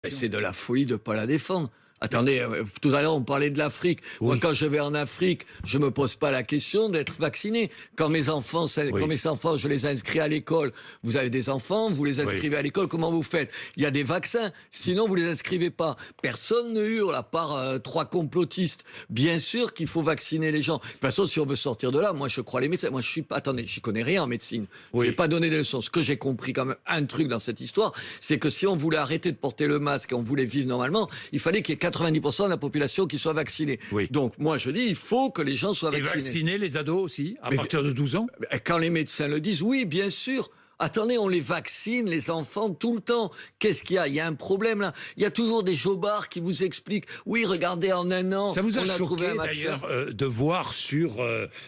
C'est de la folie de ne pas la défendre. Attendez, tout à l'heure on parlait de l'Afrique. Oui. Moi, quand je vais en Afrique, je me pose pas la question d'être vacciné. Quand mes enfants, je les inscris à l'école. Vous avez des enfants, vous les inscrivez à l'école. Comment vous faites? Il y a des vaccins. Sinon, vous les inscrivez pas. Personne ne hurle à part 3 complotistes. Bien sûr qu'il faut vacciner les gens. De toute façon, si on veut sortir de là, moi je crois les médecins. Moi, j'y connais rien en médecine. Je vais pas donner des leçons. Ce que j'ai compris quand même, un truc dans cette histoire, c'est que si on voulait arrêter de porter le masque et on voulait vivre normalement, il fallait qu'il y ait 90% de la population qui soit vaccinée. Donc, moi, je dis, il faut que les gens soient vaccinés. Et vacciner les ados aussi, à partir de 12 ans? Quand les médecins le disent, oui, bien sûr. Attendez, on les vaccine, les enfants, tout le temps. Qu'est-ce qu'il y a? Il y a un problème, là. Il y a toujours des jobards qui vous expliquent, oui, regardez, en un an, ça vous a on a choqué, trouvé un vaccin. D'ailleurs, de voir sur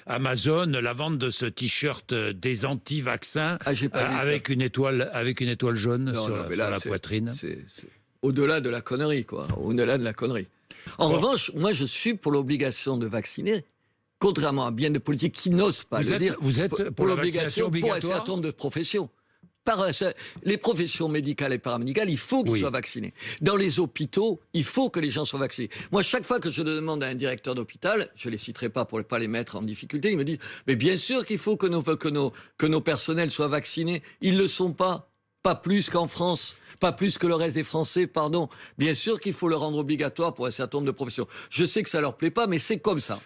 Amazon la vente de ce t-shirt des anti-vaccins avec une étoile jaune sur la poitrine. C'est au-delà de la connerie, quoi. Au-delà de la connerie. En revanche, moi, je suis pour l'obligation de vacciner. Contrairement à bien des politiques qui n'osent pas le dire. Vous êtes pour l'obligation obligatoire pour un certain nombre de professions. Les professions médicales et paramédicales, il faut qu'ils soient vaccinés. Dans les hôpitaux, il faut que les gens soient vaccinés. Moi, chaque fois que je demande à un directeur d'hôpital, je les citerai pas pour ne pas les mettre en difficulté, ils me disent « Mais bien sûr qu'il faut que nos personnels soient vaccinés. Ils le sont pas. Pas plus qu'en France, pas plus que le reste des Français, pardon. Bien sûr qu'il faut le rendre obligatoire pour un certain nombre de professions. Je sais que ça leur plaît pas, mais c'est comme ça.